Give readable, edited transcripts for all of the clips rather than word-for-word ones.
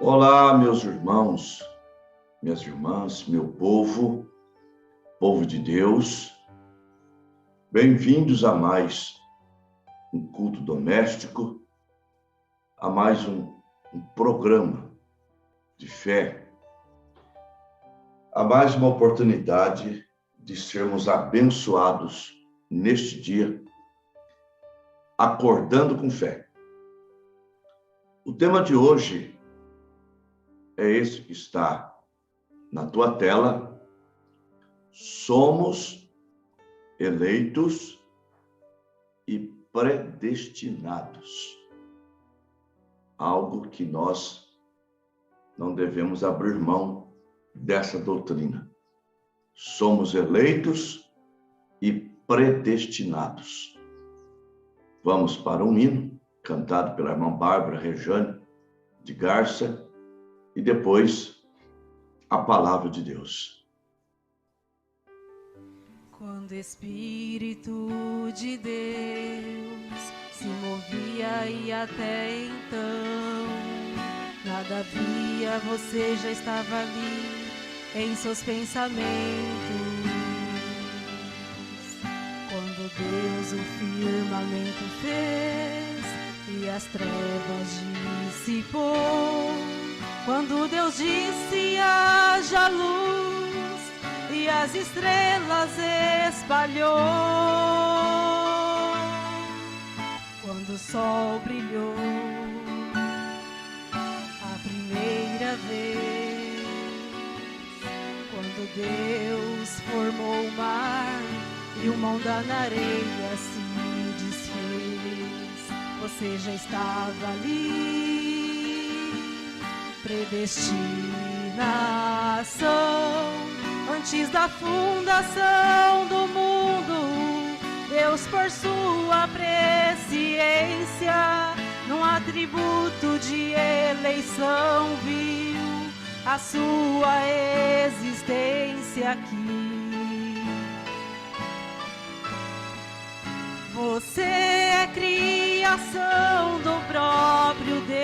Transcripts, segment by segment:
Olá, meus irmãos, minhas irmãs, meu povo, povo de Deus, bem-vindos a mais um culto doméstico, a mais um programa de fé, a mais uma oportunidade de sermos abençoados neste dia, acordando com fé. O tema de hoje é esse que está na tua tela. Somos eleitos e predestinados. Algo que nós não devemos abrir mão dessa doutrina. Somos eleitos e predestinados. Vamos para um hino cantado pela irmã Bárbara Rejane de Garça e depois a palavra de Deus. Quando o Espírito de Deus se movia e até então nada havia, você já estava ali em seus pensamentos. Quando Deus o firmamento fez e as trevas dissipou, quando Deus disse haja luz e as estrelas espalhou, quando o sol brilhou a primeira vez, quando Deus formou o mar e o mão da areia se desfez, você já estava ali. Predestinação. Antes da fundação do mundo, Deus, por sua presciência, num atributo de eleição, viu a sua existência aqui. Você é criação do próprio Deus,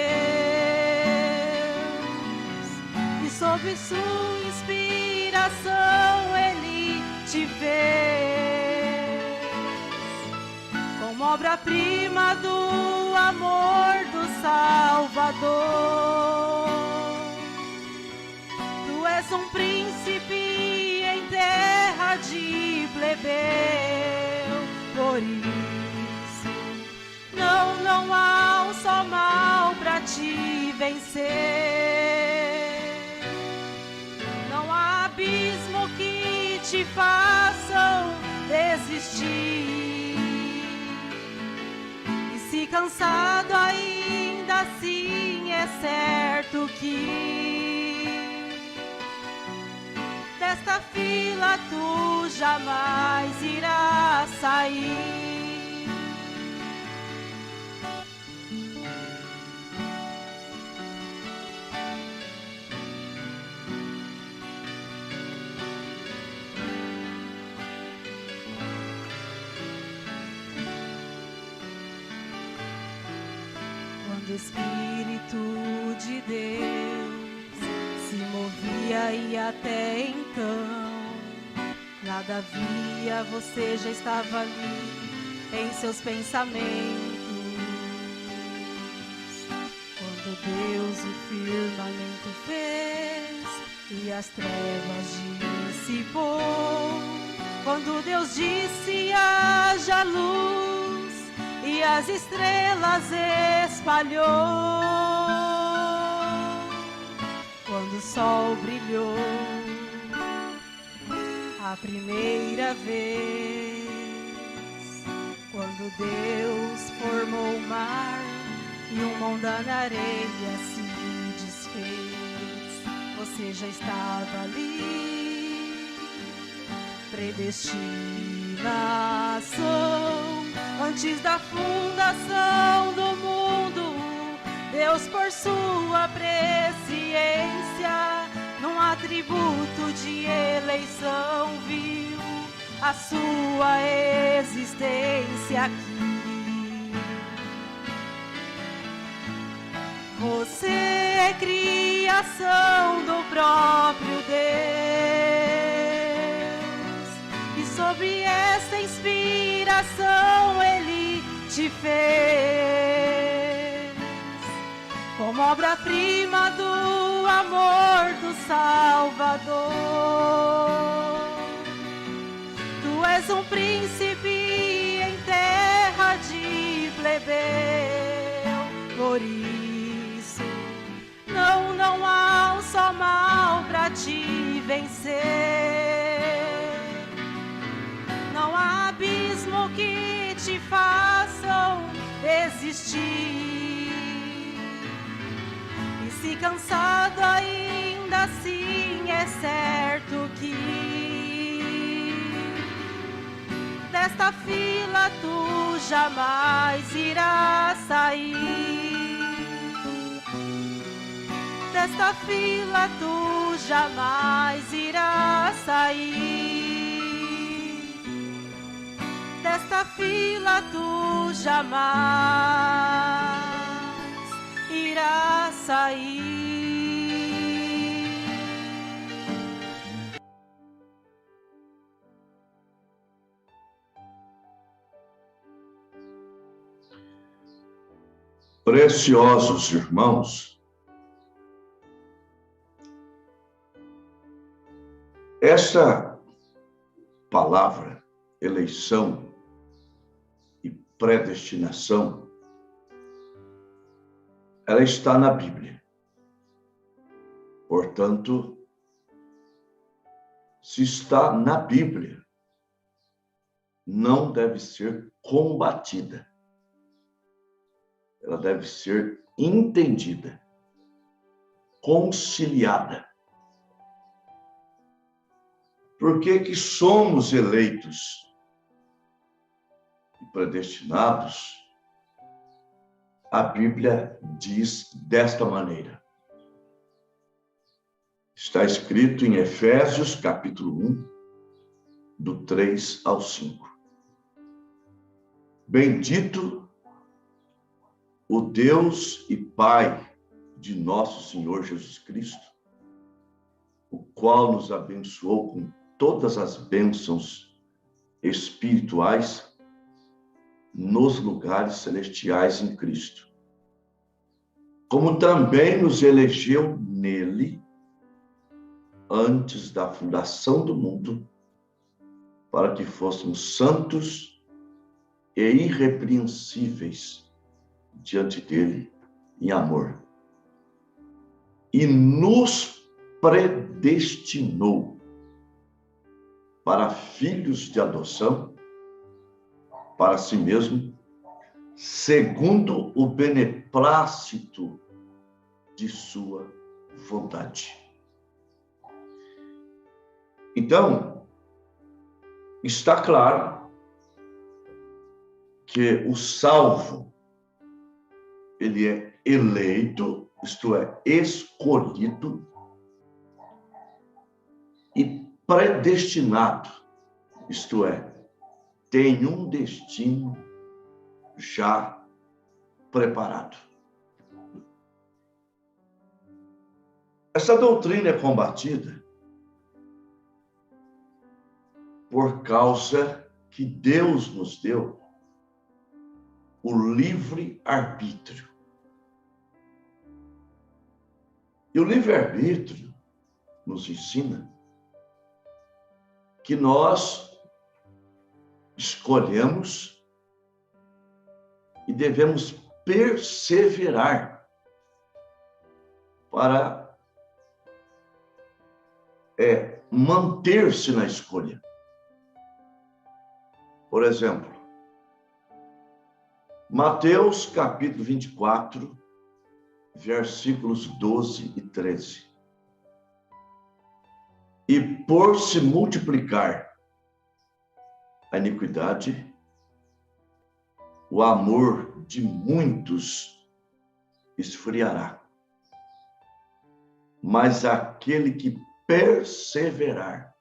sob sua inspiração Ele te fez como obra-prima do amor do Salvador. Tu és um príncipe em terra de plebeu, por isso não há um só mal pra te vencer. Abismo que te façam desistir, e se cansado ainda assim é certo que desta fila tu jamais irás sair. O Espírito de Deus se movia e até então nada havia, você já estava ali em seus pensamentos. Quando Deus o firmamento fez e as trevas dissipou, quando Deus disse haja luz e as estrelas espalhou, quando o sol brilhou a primeira vez, quando Deus formou o mar e o mão da areia se desfez, você já estava ali. Predestinação. Antes da fundação do mundo, Deus, por sua presciência, num atributo de eleição, viu a sua existência aqui. Você é criação do próprio Deus, e sob esta inspiração Ele te fez, como obra-prima do amor do Salvador. Tu és um príncipe em terra de plebeu, por isso não há um só mal pra te vencer. Não há abismo que te façam desistir. E se cansado ainda assim, é certo que desta fila tu jamais irás sair. Desta fila tu jamais irás sair. Desta fila tu jamais irás sair. Preciosos irmãos, essa palavra, eleição e predestinação, ela está na Bíblia. Portanto, se está na Bíblia, não deve ser combatida. Ela deve ser entendida, conciliada. Por que somos eleitos e predestinados? A Bíblia diz desta maneira. Está escrito em Efésios, capítulo 1, do 3 ao 5. Bendito o Deus e Pai de nosso Senhor Jesus Cristo, o qual nos abençoou com todas as bênçãos espirituais nos lugares celestiais em Cristo, como também nos elegeu nele antes da fundação do mundo, para que fôssemos santos e irrepreensíveis diante dele em amor. E nos predestinou para filhos de adoção, para si mesmo, segundo o beneplácito de sua vontade. Então, está claro que o salvo, ele é eleito, isto é, escolhido, e predestinado, isto é, tem um destino já preparado. Essa doutrina é combatida por causa que Deus nos deu o livre-arbítrio. E o livre-arbítrio nos ensina que nós escolhemos e devemos perseverar para manter-se na escolha. Por exemplo, Mateus capítulo 24, versículos 12 e 13. E por se multiplicar a iniquidade, o amor de muitos esfriará. Mas aquele que perseverar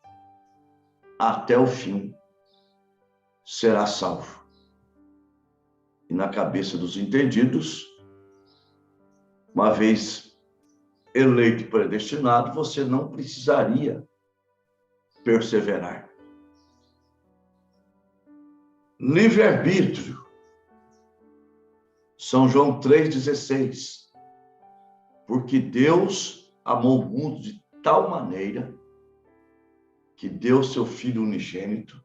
até o fim será salvo. E na cabeça dos entendidos, uma vez eleito e predestinado, você não precisaria perseverar. Livre-arbítrio. São João 3,16. Porque Deus amou o mundo de tal maneira que deu seu Filho unigênito,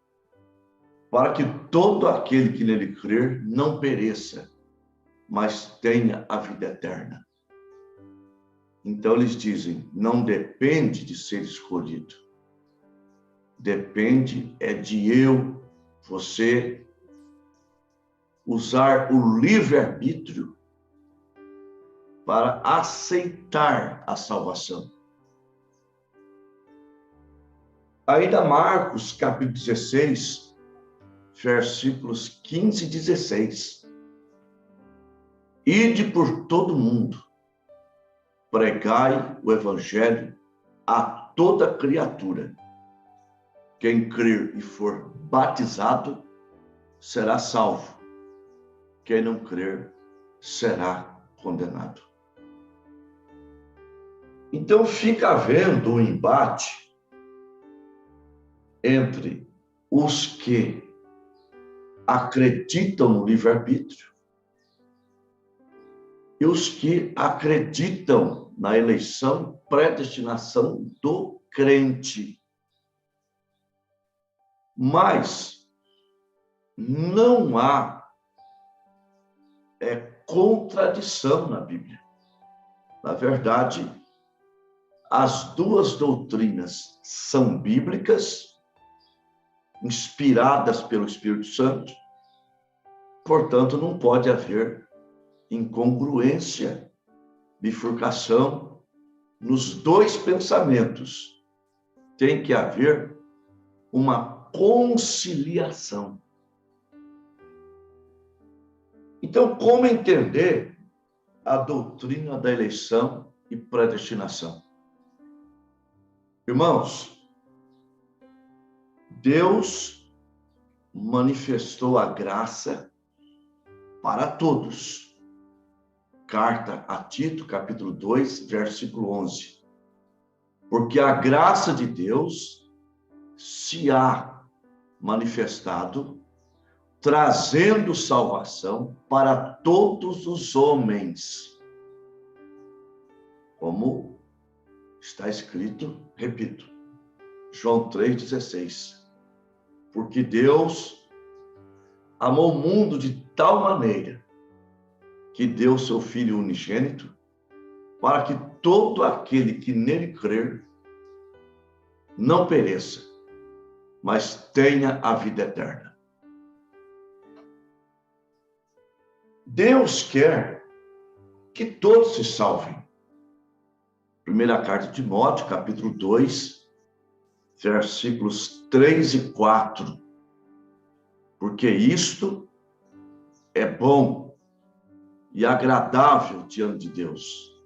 para que todo aquele que nele crer não pereça, mas tenha a vida eterna. Então eles dizem, não depende de ser escolhido. Depende de você, usar o livre-arbítrio para aceitar a salvação. Ainda Marcos, capítulo 16, versículos 15 e 16. Ide por todo mundo, pregai o evangelho a toda criatura. Quem crer e for batizado será salvo. Quem não crer será condenado. Então fica havendo um embate entre os que acreditam no livre-arbítrio e os que acreditam na eleição, predestinação do crente. Mas não há contradição na Bíblia. Na verdade, as duas doutrinas são bíblicas, inspiradas pelo Espírito Santo, portanto, não pode haver incongruência, bifurcação nos dois pensamentos. Tem que haver uma conciliação. Então, como entender a doutrina da eleição e predestinação? Irmãos, Deus manifestou a graça para todos. Carta a Tito, capítulo 2, versículo 11. Porque a graça de Deus se há manifestado, trazendo salvação para todos os homens. Como está escrito, repito, João 3,16. Porque Deus amou o mundo de tal maneira que deu seu Filho unigênito, para que todo aquele que nele crer não pereça, mas tenha a vida eterna. Deus quer que todos se salvem. Primeira carta de Timóteo, capítulo 2, versículos 3 e 4. Porque isto é bom e agradável diante de Deus,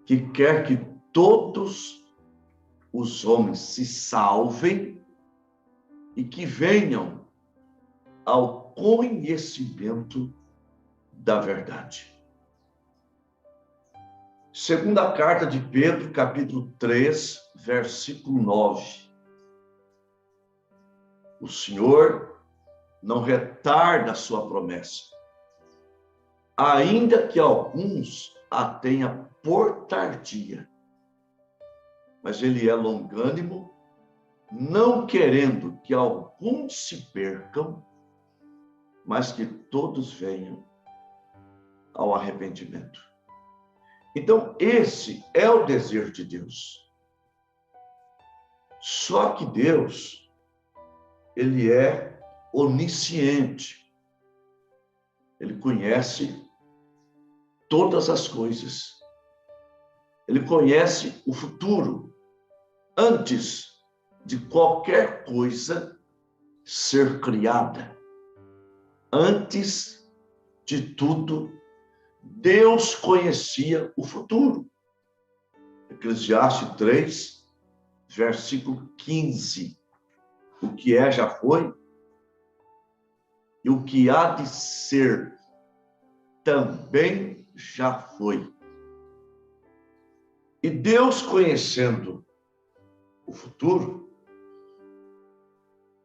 que quer que todos os homens se salvem e que venham ao conhecimento da verdade. Segunda carta de Pedro, capítulo 3, versículo 9. O Senhor não retarda a sua promessa, ainda que alguns a tenha por tardia, mas ele é longânimo, não querendo que alguns se percam, mas que todos venham ao arrependimento. Então, esse é o desejo de Deus. Só que Deus, ele é onisciente. Ele conhece todas as coisas. Ele conhece o futuro antes de qualquer coisa ser criada. Antes de tudo, Deus conhecia o futuro. Eclesiastes 3, versículo 15. O que é, já foi, e o que há de ser também já foi. E Deus, conhecendo o futuro,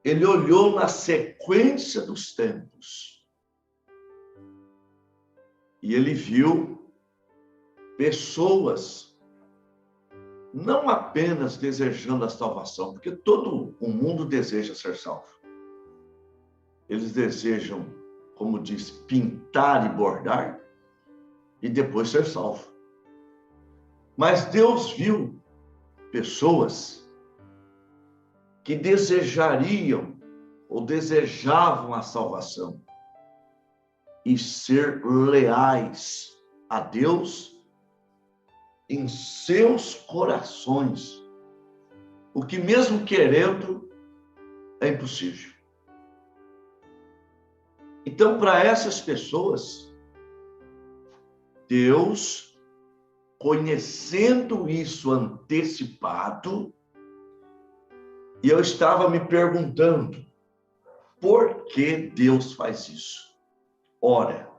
ele olhou na sequência dos tempos e ele viu pessoas não apenas desejando a salvação, porque todo o mundo deseja ser salvo. Eles desejam, como diz, pintar e bordar e depois ser salvo. Mas Deus viu pessoas que desejariam ou desejavam a salvação e ser leais a Deus em seus corações, o que mesmo querendo é impossível. Então, para essas pessoas, Deus, conhecendo isso antecipado, e eu estava me perguntando, por que Deus faz isso? Ora,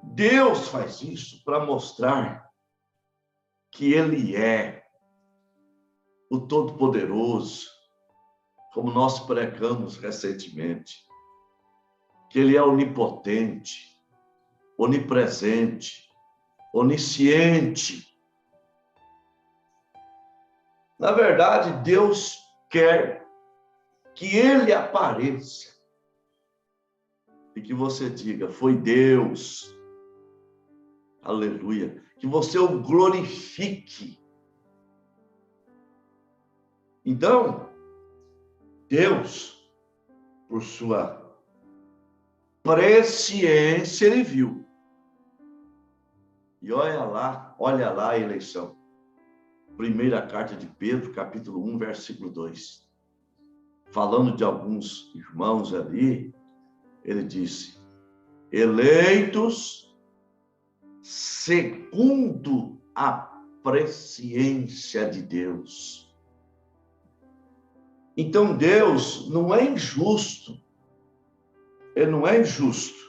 Deus faz isso para mostrar que Ele é o Todo-Poderoso, como nós pregamos recentemente, que Ele é onipotente, onipresente, onisciente. Na verdade, Deus quer que Ele apareça e que você diga, foi Deus, aleluia, que você o glorifique. Então, Deus, por sua presciência, Ele viu. E olha lá a eleição. Primeira carta de Pedro, capítulo 1, versículo 2. Falando de alguns irmãos ali, ele disse, eleitos segundo a presciência de Deus. Então Deus não é injusto, Ele não é injusto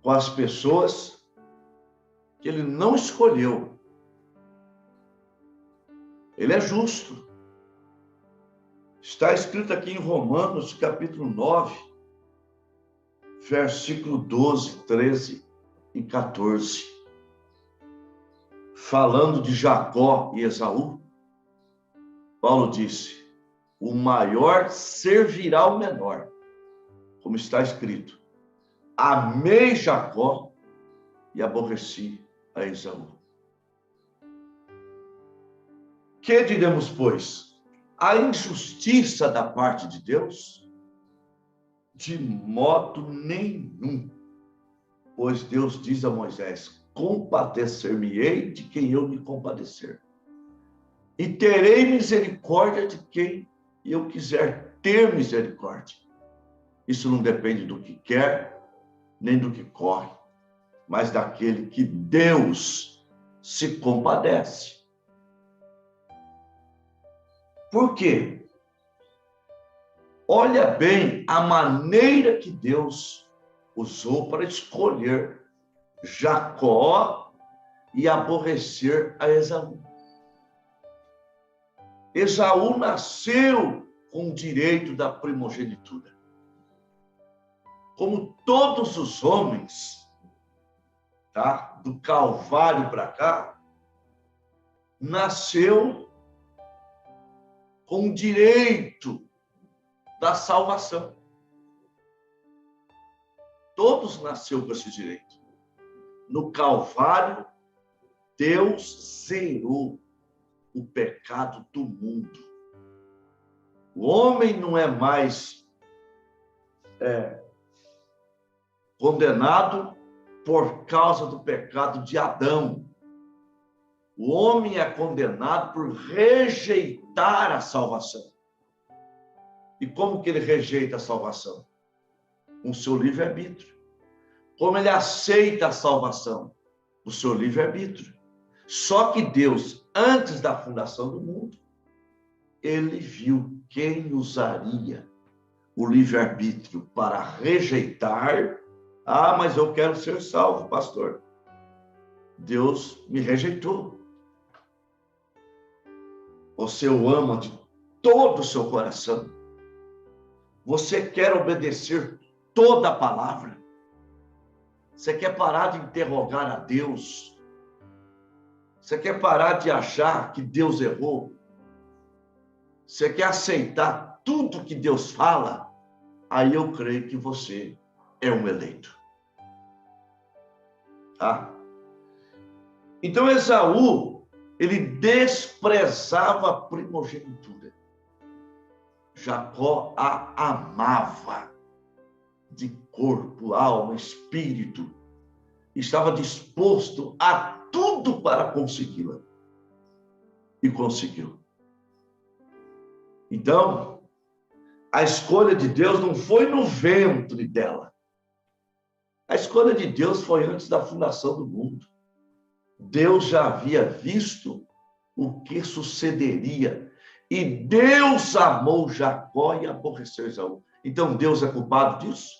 com as pessoas que Ele não escolheu. Ele é justo. Está escrito aqui em Romanos, capítulo 9, versículo 12, 13 e 14. Falando de Jacó e Esaú, Paulo disse, o maior servirá ao menor, como está escrito, amei Jacó e aborreci a Esaú. Que diremos, pois? A injustiça da parte de Deus? De modo nenhum. Pois Deus diz a Moisés, compadecer-me-ei de quem eu me compadecer. E terei misericórdia de quem eu quiser ter misericórdia. Isso não depende do que quer, nem do que corre, mas daquele que Deus se compadece. Por quê? Olha bem a maneira que Deus usou para escolher Jacó e aborrecer a Esaú. Esaú nasceu com o direito da primogenitura. Como todos os homens, tá? Do Calvário para cá, nasceu com o direito da salvação. Todos nasceram com esse direito. No Calvário, Deus zerou o pecado do mundo. O homem não é mais condenado por causa do pecado de Adão. O homem é condenado por rejeitar a salvação. E como que ele rejeita a salvação? Com seu livre-arbítrio. Como ele aceita a salvação? O seu livre-arbítrio. Só que Deus, antes da fundação do mundo, ele viu quem usaria o livre-arbítrio para rejeitar. Ah, mas eu quero ser salvo, pastor. Deus me rejeitou. Você o ama de todo o seu coração. Você quer obedecer toda a palavra. Você quer parar de interrogar a Deus. Você quer parar de achar que Deus errou. Você quer aceitar tudo que Deus fala. Aí eu creio que você é um eleito. Tá? Então Esaú, ele desprezava a primogenitura. Jacó a amava de corpo, alma, espírito. Estava disposto a tudo para consegui-la. E conseguiu. Então, a escolha de Deus não foi no ventre dela. A escolha de Deus foi antes da fundação do mundo. Deus já havia visto o que sucederia. E Deus amou Jacó e aborreceu Esaú. Então, Deus é culpado disso?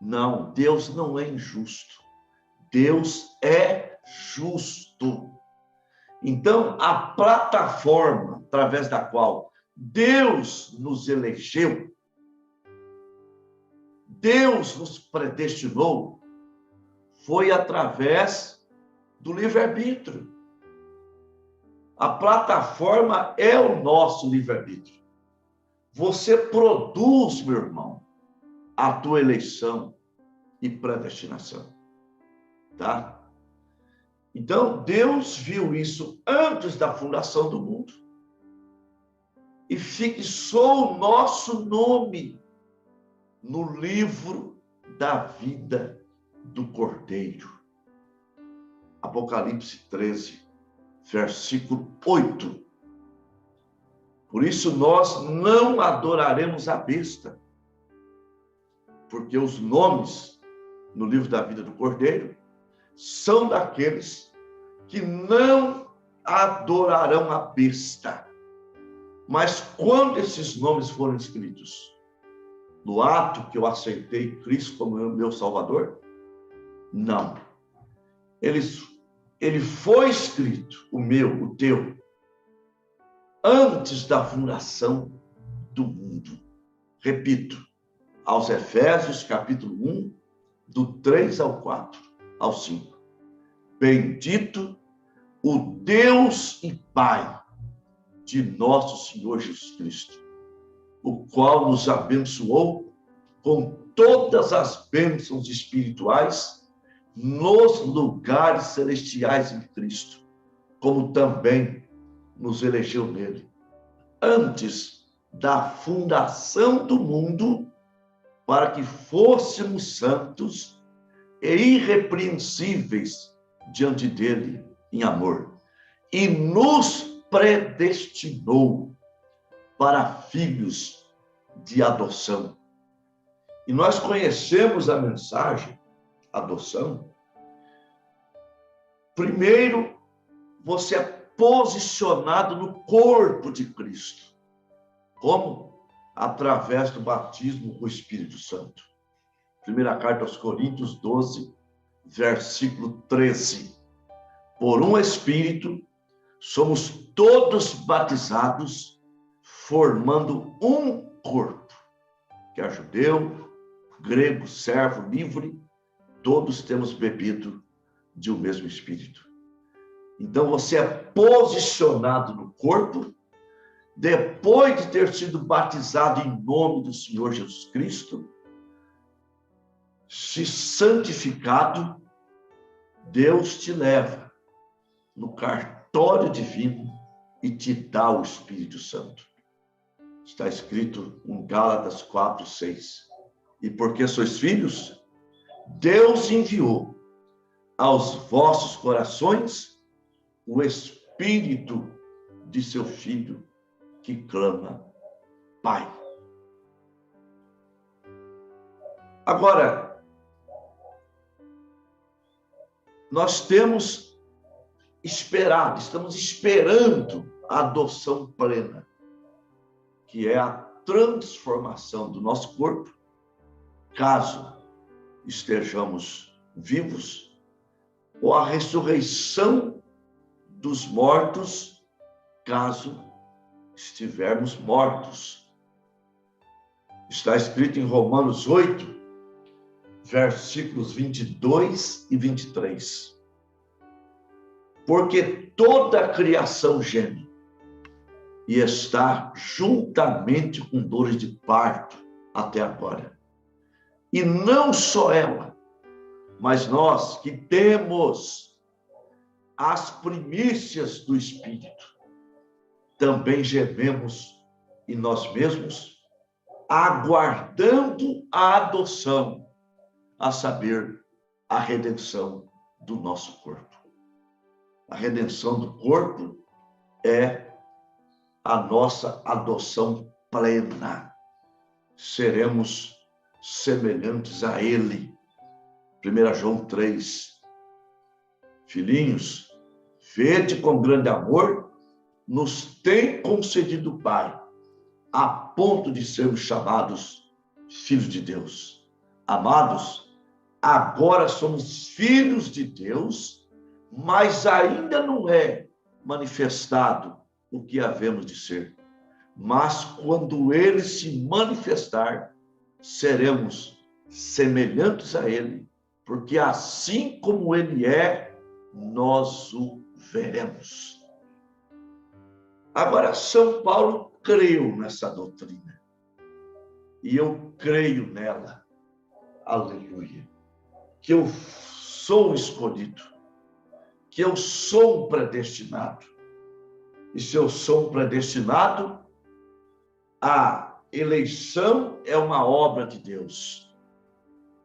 Não, Deus não é injusto. Deus é justo. Então, a plataforma através da qual Deus nos elegeu, Deus nos predestinou, foi através do livre-arbítrio. A plataforma é o nosso livre-arbítrio. Você produz, meu irmão, a tua eleição e predestinação. Tá? Então, Deus viu isso antes da fundação do mundo e fixou o nosso nome no livro da vida do Cordeiro. Apocalipse 13, versículo 8. Por isso nós não adoraremos a besta, porque os nomes no livro da vida do Cordeiro são daqueles que não adorarão a besta. Mas quando esses nomes foram escritos? No ato que eu aceitei Cristo como meu Salvador? Não. Ele foi escrito, o meu, o teu, antes da fundação do mundo. Repito, aos Efésios, capítulo 1, do 3 ao 4, ao 5. Bendito o Deus e Pai de nosso Senhor Jesus Cristo, o qual nos abençoou com todas as bênçãos espirituais nos lugares celestiais em Cristo, como também nos elegeu nele, antes da fundação do mundo, para que fôssemos santos e irrepreensíveis diante dele em amor, e nos predestinou para filhos de adoção. E nós conhecemos a mensagem, adoção. Primeiro, você é posicionado no corpo de Cristo. Como? Através do batismo com o Espírito Santo. Primeira carta aos Coríntios 12, versículo 13. Por um Espírito, somos todos batizados, formando um corpo. Quer judeu, grego, servo, livre, todos temos bebido de um mesmo Espírito. Então você é posicionado no corpo, depois de ter sido batizado em nome do Senhor Jesus Cristo, se santificado, Deus te leva no cartório divino e te dá o Espírito Santo. Está escrito em Gálatas 4, 6. E porque sois filhos, Deus enviou aos vossos corações o Espírito de seu Filho, que clama, Pai. Agora, nós temos esperado, estamos esperando a adoção plena, que é a transformação do nosso corpo, caso estejamos vivos, ou a ressurreição dos mortos, caso estivermos mortos. Está escrito em Romanos 8, versículos 22 e 23. Porque toda a criação geme e está juntamente com dores de parto até agora. E não só ela, mas nós que temos as primícias do Espírito, também gememos em nós mesmos, aguardando a adoção, a saber, a redenção do nosso corpo. A redenção do corpo é a nossa adoção plena. Seremos semelhantes a Ele. 1 João 3. Filhinhos, vede com grande amor nos tem concedido o Pai, a ponto de sermos chamados filhos de Deus. Amados, agora somos filhos de Deus, mas ainda não é manifestado o que havemos de ser. Mas quando Ele se manifestar, seremos semelhantes a Ele, porque assim como Ele é, nós o veremos. Agora, São Paulo creu nessa doutrina. E eu creio nela. Aleluia. Que eu sou escolhido. Que eu sou um predestinado. E se eu sou um predestinado, a eleição é uma obra de Deus.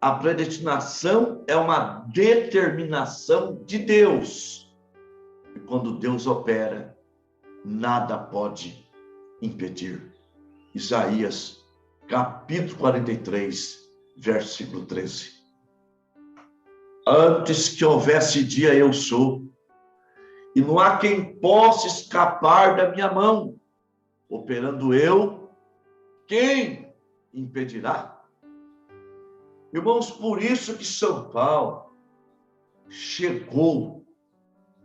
A predestinação é uma determinação de Deus. E quando Deus opera, nada pode impedir. Isaías, capítulo 43, versículo 13. Antes que houvesse dia, eu sou, e não há quem possa escapar da minha mão. Operando eu, quem impedirá? Irmãos, por isso que São Paulo chegou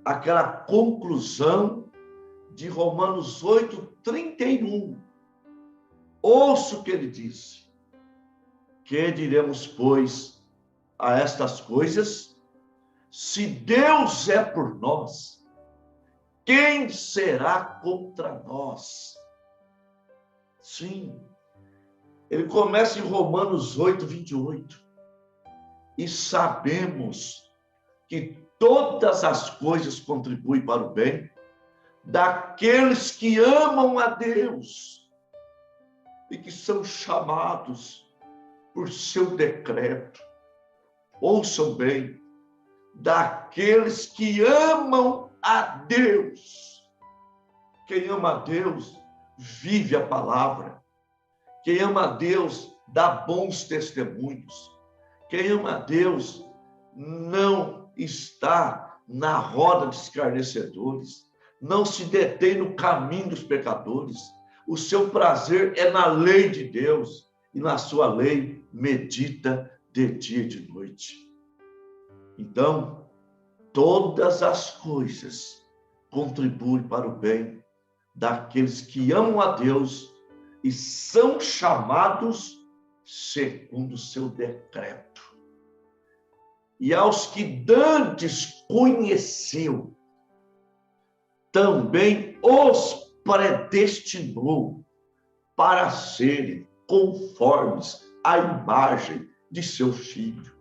àquela conclusão de Romanos 8, 31. Ouça o que ele disse. Que diremos, pois, a estas coisas? Se Deus é por nós, quem será contra nós? Sim, ele começa em Romanos 8, 28. E sabemos que todas as coisas contribuem para o bem daqueles que amam a Deus e que são chamados por seu decreto. Ouçam bem, daqueles que amam a Deus. Quem ama a Deus vive a palavra. Quem ama a Deus dá bons testemunhos. Quem ama a Deus não está na roda dos escarnecedores, não se detém no caminho dos pecadores. O seu prazer é na lei de Deus, e na sua lei medita de dia e de noite. Então, todas as coisas contribuem para o bem daqueles que amam a Deus e são chamados segundo o seu decreto. E aos que dantes conheceu, também os predestinou para serem conformes à imagem de seu Filho.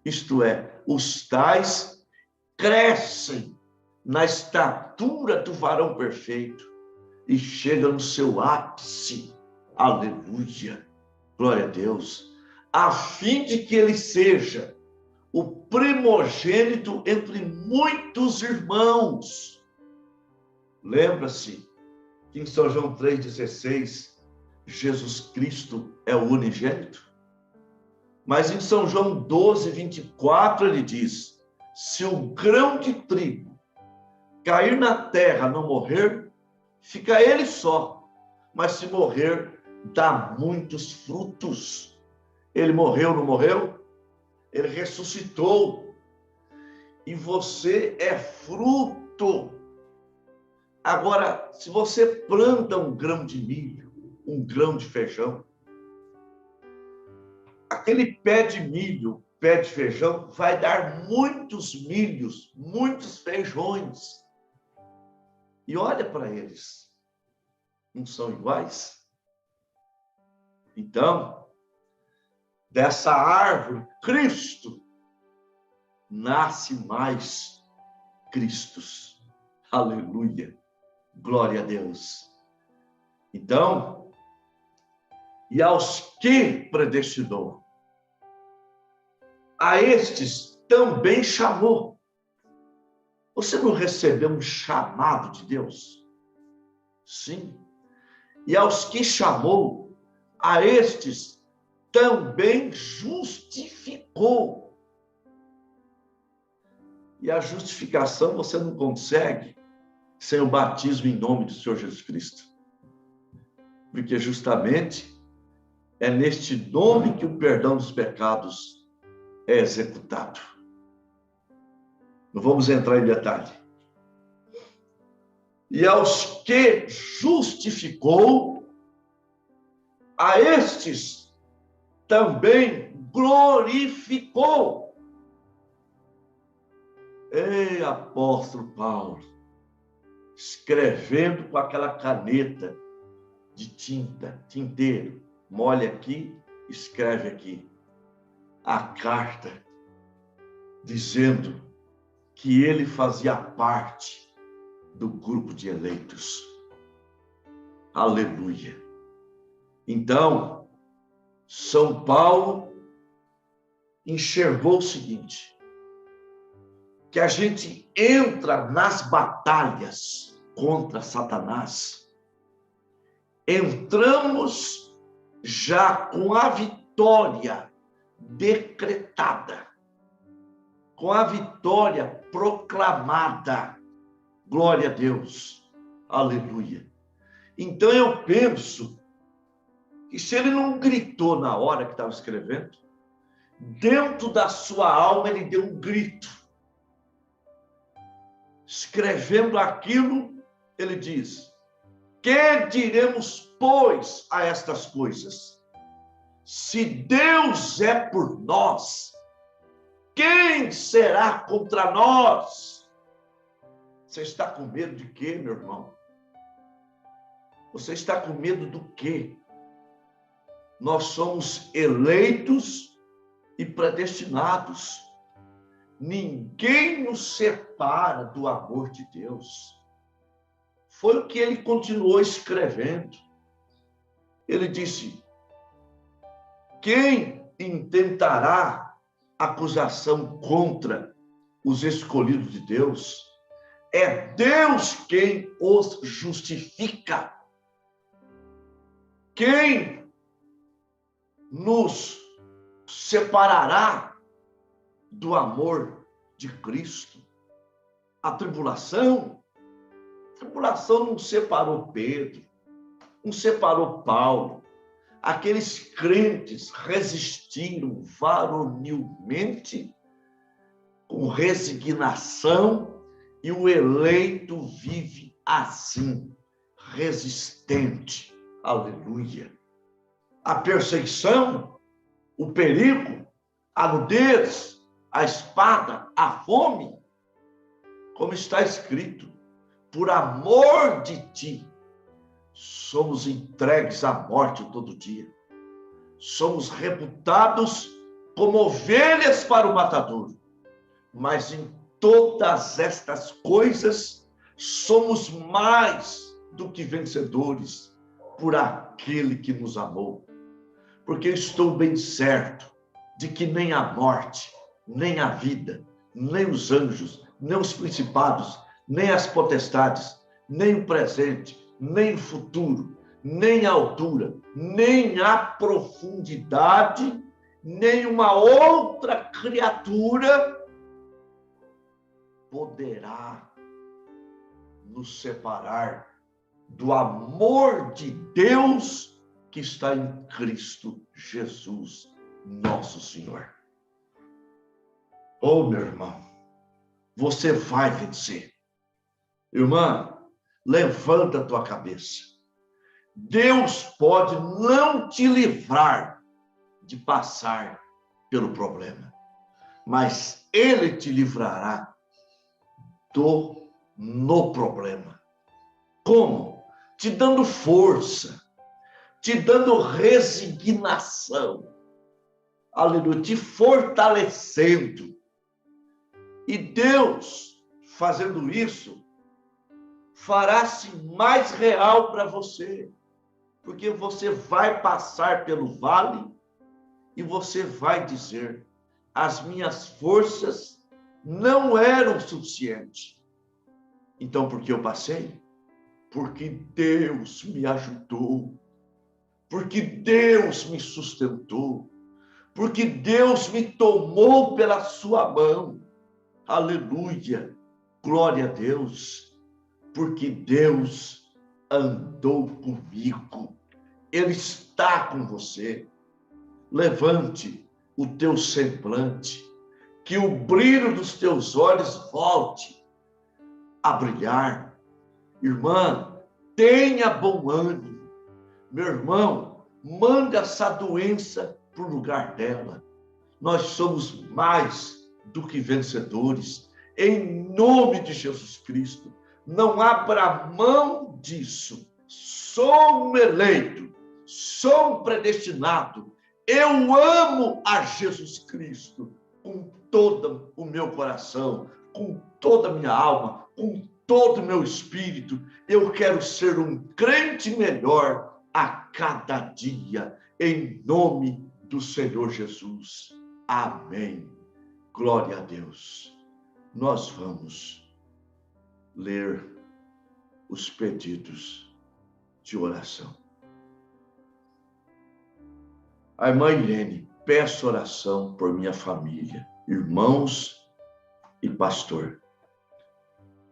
Isto é, os tais crescem na estatura do varão perfeito e chegam no seu ápice. Aleluia! Glória a Deus! A fim de que ele seja o primogênito entre muitos irmãos. Lembra-se que em São João 3,16, Jesus Cristo é o unigênito? Mas em São João 12:24, ele diz: se o grão de trigo cair na terra não morrer, fica ele só, mas se morrer, dá muitos frutos. Ele morreu, não morreu? Ele ressuscitou. e você é fruto. Agora, se você planta um grão de milho, um grão de feijão, aquele pé de milho, pé de feijão, vai dar muitos milhos, muitos feijões. E olha para eles, não são iguais? Então, dessa árvore, Cristo, nasce mais Cristos. Aleluia. Glória a Deus. Então, e aos que predestinou, a estes também chamou. Você não recebeu um chamado de Deus? Sim. E aos que chamou, a estes também justificou. E a justificação você não consegue sem o batismo em nome do Senhor Jesus Cristo. Porque justamente é neste nome que o perdão dos pecados é executado. Não vamos entrar em detalhe. E aos que justificou, a estes também glorificou. Ei, apóstolo Paulo, escrevendo com aquela caneta de tinta, tinteiro, molha aqui, escreve aqui, a carta dizendo que ele fazia parte do grupo de eleitos. Aleluia. Então, São Paulo enxergou o seguinte, que a gente entra nas batalhas contra Satanás, entramos já com a vitória decretada, com a vitória proclamada. Glória a Deus. Aleluia. Então eu penso que se ele não gritou na hora que estava escrevendo, dentro da sua alma ele deu um grito. Escrevendo aquilo, ele diz: que diremos, pois, a estas coisas? Se Deus é por nós, quem será contra nós? Você está com medo de quê, meu irmão? Você está com medo do quê? Nós somos eleitos e predestinados. Ninguém nos separa do amor de Deus. Foi o que ele continuou escrevendo. Ele disse: quem intentará acusação contra os escolhidos de Deus? É Deus quem os justifica. Quem nos separará do amor de Cristo? A tribulação? A tribulação não separou Pedro, não separou Paulo. Aqueles crentes resistiram varonilmente, com resignação, e o eleito vive assim, resistente. Aleluia. A perseguição, o perigo, a nudez, a espada, a fome, como está escrito, por amor de ti, somos entregues à morte todo dia. Somos reputados como ovelhas para o matador. Mas em todas estas coisas, somos mais do que vencedores por aquele que nos amou. Porque estou bem certo de que nem a morte, nem a vida, nem os anjos, nem os principados, nem as potestades, nem o presente, nem o futuro, nem a altura, nem a profundidade, nem uma outra criatura poderá nos separar do amor de Deus que está em Cristo Jesus, nosso Senhor. Oh, meu irmão, você vai vencer. Irmã, levanta a tua cabeça. Deus pode não te livrar de passar pelo problema, mas Ele te livrará no problema. Como? Te dando força, te dando resignação, aleluia, te fortalecendo. E Deus, fazendo isso, fará-se mais real para você, porque você vai passar pelo vale e você vai dizer: as minhas forças não eram suficientes. Então, por que eu passei? Porque Deus me ajudou, porque Deus me sustentou, porque Deus me tomou pela sua mão. Aleluia, glória a Deus, porque Deus andou comigo, Ele está com você. Levante o teu semblante, que o brilho dos teus olhos volte a brilhar. Irmã, tenha bom ânimo. Meu irmão, manda essa doença para o lugar dela. Nós somos mais do que vencedores, em nome de Jesus Cristo. Não abra mão disso. Sou um eleito, sou um predestinado. Eu amo a Jesus Cristo com todo o meu coração, com toda a minha alma, com todo o meu espírito. Eu quero ser um crente melhor a cada dia, em nome do Senhor Jesus. Amém. Glória a Deus. Nós vamos ler os pedidos de oração. A irmã Irene, peço oração por minha família, irmãos e pastor.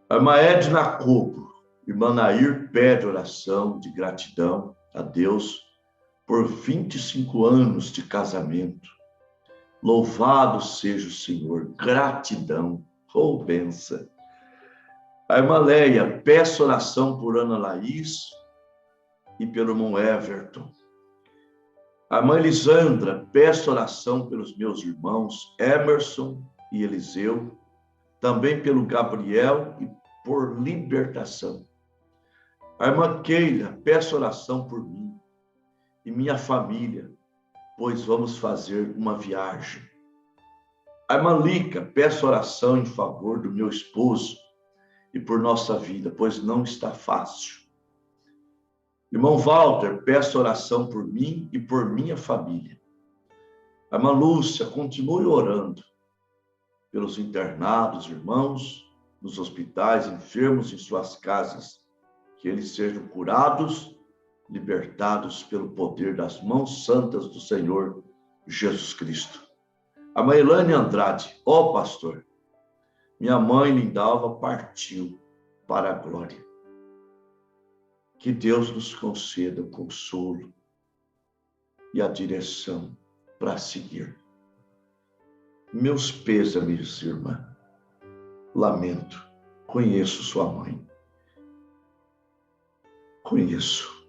A irmã Edna Cobo, irmã Nair, pede oração de gratidão a Deus por 25 anos de casamento. Louvado seja o Senhor, gratidão, oh bênção. A irmã Leia, peço oração por Ana Laís e pelo irmão Everton. A irmã Elisandra, peço oração pelos meus irmãos Emerson e Eliseu, também pelo Gabriel e por libertação. A irmã Keila, peço oração por mim e minha família, pois vamos fazer uma viagem. A irmã Lica, peço oração em favor do meu esposo e por nossa vida, pois não está fácil. Irmão Walter, peço oração por mim e por minha família. A irmã Lúcia, continue orando pelos internados, irmãos, nos hospitais, enfermos em suas casas, que eles sejam curados, libertados pelo poder das mãos santas do Senhor Jesus Cristo. A mãe Elane Andrade, ó pastor, minha mãe Lindalva partiu para a glória. Que Deus nos conceda o consolo e a direção para seguir. Meus pêsames, irmã. Lamento. Conheço sua mãe. Conheço.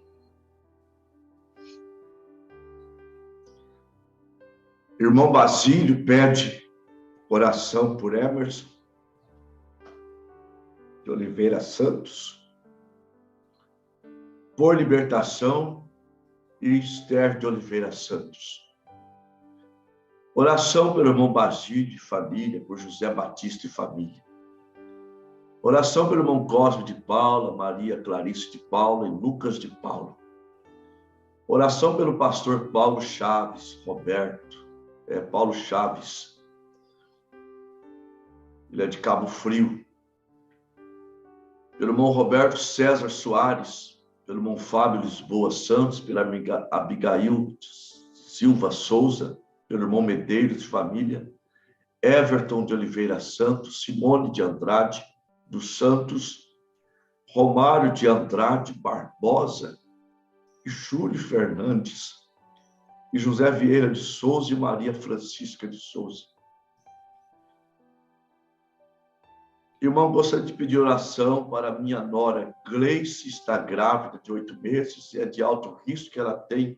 Irmão Basílio pede oração por Emerson de Oliveira Santos, por libertação, e Esther de Oliveira Santos. Oração pelo irmão Basílio e família, por José Batista e família. Oração pelo irmão Cosme de Paula, Maria Clarice de Paula e Lucas de Paula. Oração pelo pastor Paulo Chaves, Paulo Chaves. Ele é de Cabo Frio. Pelo irmão Roberto César Soares, pelo irmão Fábio Lisboa Santos, pela amiga Abigail Silva Souza, pelo irmão Medeiros de família, Everton de Oliveira Santos, Simone de Andrade dos Santos, Romário de Andrade Barbosa, e Júlio Fernandes, e José Vieira de Souza e Maria Francisca de Souza. Irmão, gostaria de pedir oração para minha nora Gleice, está grávida de 8 meses, é de alto risco, que ela tem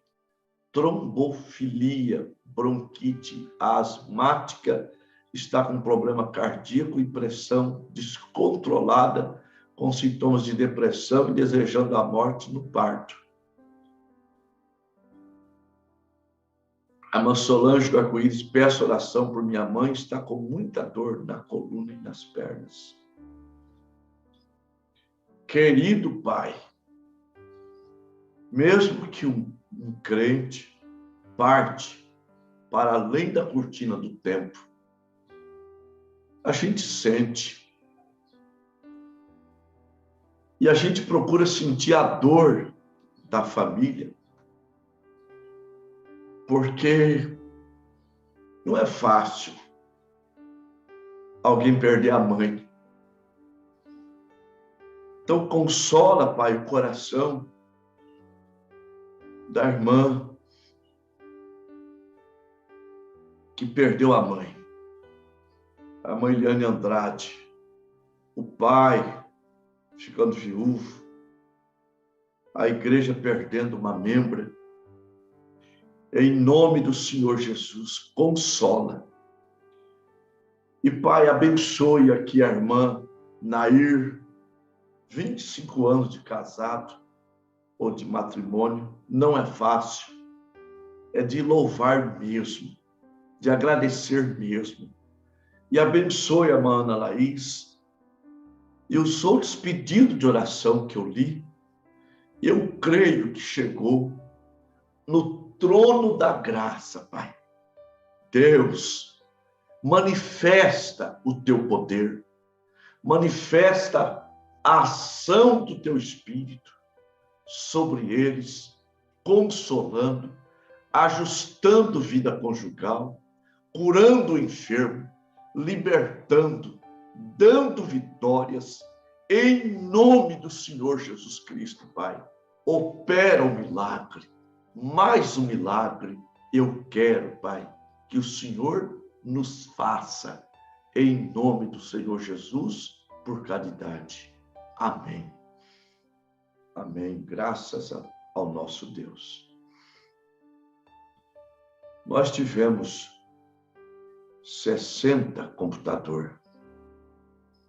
trombofilia, bronquite asmática, está com problema cardíaco e pressão descontrolada, com sintomas de depressão e desejando a morte no parto. A irmã Solange do Arco-Íris, peço oração por minha mãe, está com muita dor na coluna e nas pernas. Querido Pai, mesmo que um crente parte para além da cortina do tempo, a gente sente. E a gente procura sentir a dor da família, porque não é fácil alguém perder a mãe. Então, consola, Pai, o coração da irmã que perdeu a mãe Eliane Andrade, o pai ficando viúvo, a igreja perdendo uma membra. Em nome do Senhor Jesus, consola. E, Pai, abençoe aqui a irmã Nair, 25 anos de casado ou de matrimônio, não é fácil, é de louvar mesmo, de agradecer mesmo. E abençoe a irmã Ana Laís. E os outros pedidos de oração que eu li, eu creio que chegou no trono da graça, Pai. Deus, manifesta o teu poder, manifesta a ação do teu Espírito sobre eles, consolando, ajustando vida conjugal, curando o enfermo, libertando, dando vitórias, em nome do Senhor Jesus Cristo, Pai. Opera o milagre, mais um milagre eu quero, Pai, que o Senhor nos faça, em nome do Senhor Jesus, por caridade. Amém. Amém. Graças ao nosso Deus. Nós tivemos 60 computadores,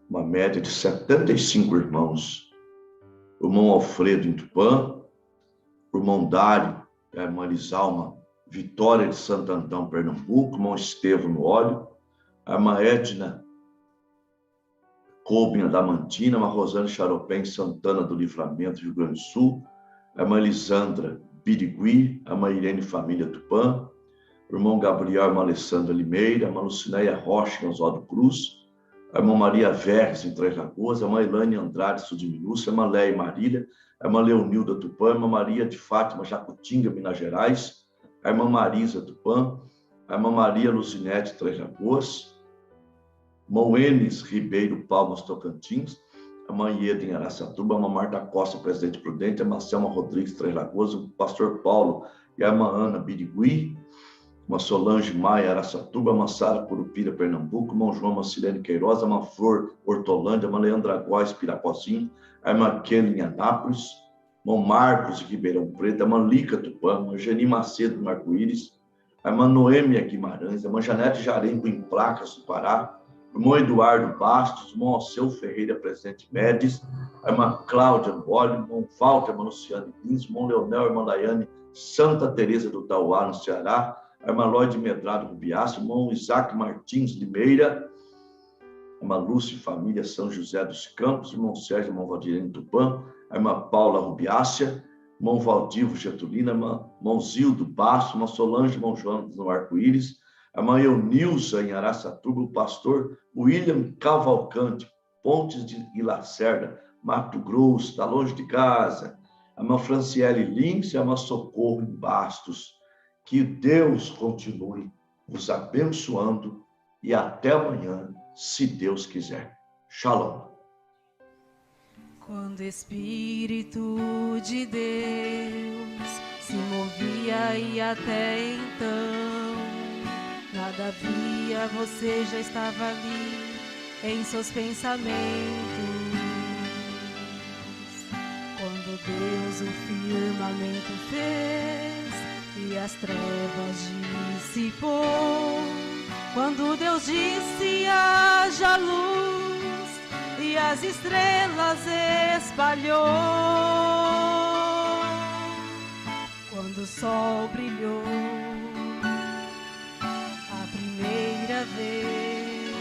uma média de 75 irmãos. O irmão Alfredo em Tupã, o irmão Dário, a irmã Lisalma Vitória de Santo Antão, Pernambuco, o irmão Estevão no Óleo, a irmã Edna Coubinha da Mantina, a irmã Rosane Charopé em Santana do Livramento, Rio Grande do Sul, a irmã Lisandra Birigui, a irmã Irene Família Tupã, o irmão Gabriel, a irmã Alessandra Limeira, a irmã Lucinéia Rocha em Oswaldo Cruz, a irmã Maria Verres em Três Lagoas, a irmã Elane Andrade, Sul de Minúcia, a irmã Léia Marília, a irmã Leonilda Tupã, a irmã Maria de Fátima, Jacutinga, Minas Gerais, a irmã Marisa Tupã, a irmã Maria Luzinete, Três Lagoas, a irmã Enes Ribeiro Palmas, Tocantins, a irmã Ieda em Araçatuba, a irmã Marta Costa, Presidente Prudente, a irmã Selma Rodrigues, Três Lagoas, o pastor Paulo e a irmã Ana Birigui, uma Solange Maia, Araçatuba, uma Sara Curupira, Pernambuco, irmão João Mancilene Queiroz, uma Flor Hortolândia, uma Leandra Góes, Pirapozinho, a irmã Kelly em Anápolis, irmão Marcos de Ribeirão Preto, a irmã Lica Tupã, a irmã Geni Macedo no Arco-Íris, a irmã Noêmia Guimarães, a irmã Janete Jarengo em Placas do Pará, o irmão Eduardo Bastos, o irmão Alceu Ferreira, Presidente Médici, a irmã Cláudia Amboli, o irmão Walter, a irmã Luciane Lins, o irmão Leonel, a irmã Daiane Santa Teresa do Tauá, no Ceará, a irmã Lloyd Medrado Rubiaço, o irmão Isaac Martins Limeira, a irmã Lúcia Família São José dos Campos, o irmão Sérgio, o irmão Valdirene Tupã, a irmã Paula Rubiácia, o irmão Valdivo Getulina, o irmão Zildo Basso, a irmã Solange, o irmão João no Arco-Íris, a irmã Eunilza em Araçatuba, o pastor William Cavalcante, Pontes de Lacerda, Mato Grosso, está longe de casa, a irmã Franciele Lins e a irmã Socorro em Bastos. Que Deus continue nos abençoando e até amanhã, se Deus quiser. Shalom. Quando o Espírito de Deus se movia e até então nada havia, você já estava ali em seus pensamentos. Quando Deus o firmamento fez e as trevas dissipou, quando Deus disse haja luz e as estrelas espalhou, quando o sol brilhou a primeira vez,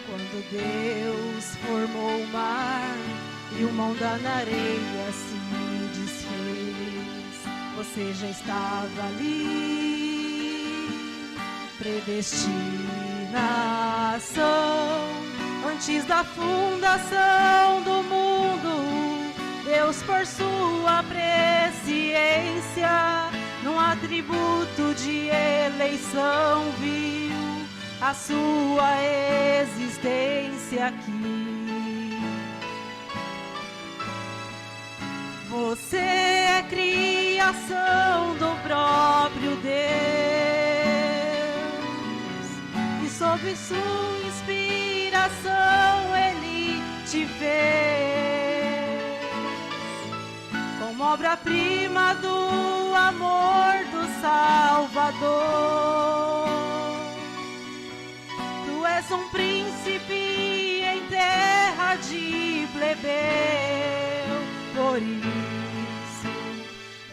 quando Deus formou o mar e o mão da areia se desfez, você já estava ali. Predestinação, antes da fundação do mundo, Deus por sua presciência, num atributo de eleição, viu a sua existência aqui. Você é criação do próprio Deus, e sob sua inspiração Ele te fez como obra-prima do amor do Salvador. Tu és um príncipe em terra de plebeu, por isso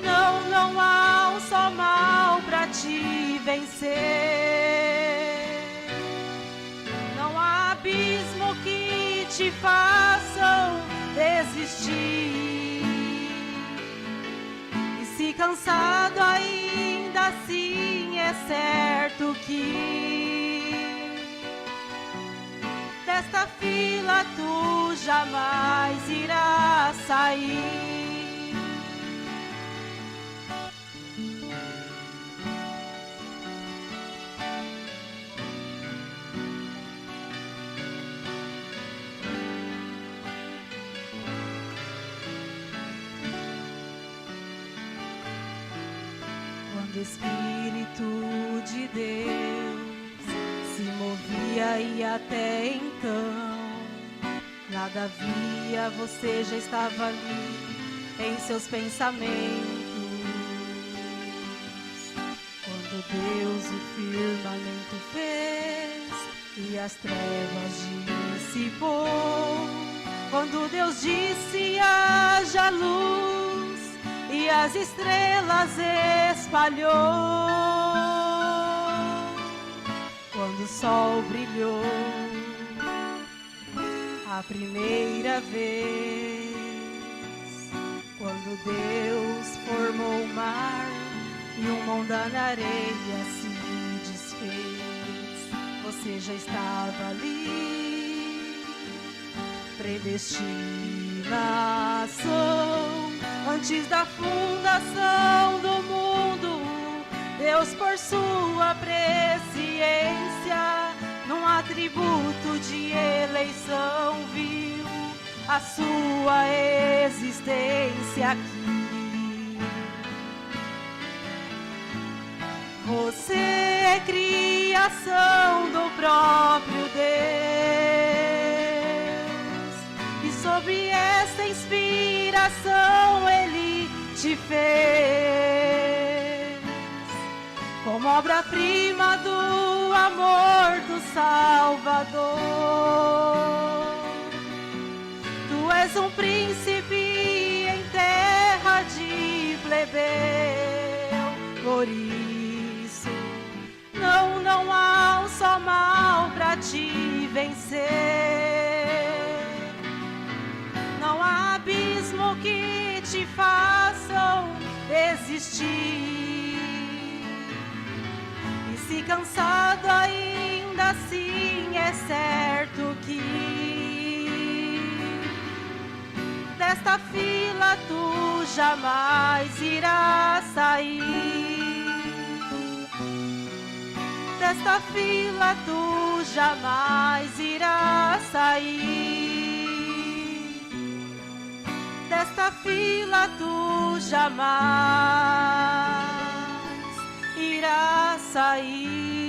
não há um só mal pra te vencer. Não há abismo que te façam desistir. E se cansado ainda assim, é certo que desta fila tu jamais irás sair. Quando o Espírito de Deus se movia e até então nada havia, você já estava ali em seus pensamentos. Quando Deus o firmamento fez e as trevas dissipou, quando Deus disse haja luz e as estrelas espalhou, quando o sol brilhou a primeira vez, quando Deus formou o mar e o mão da areia se desfez, você já estava ali. Predestinação, antes da fundação do mundo, Deus por sua presciência, num atributo de eleição, viu a sua existência aqui. Você é criação do próprio Deus, e sob essa inspiração Ele te fez como obra-prima do amor do Salvador. Tu és um príncipe em terra de plebeu, por isso não há um só mal pra te vencer. Não há abismo que te façam desistir. E se cansado ainda assim, é certo que desta fila tu jamais irás sair. Desta fila tu jamais irás sair. Desta fila tu jamais irás sair.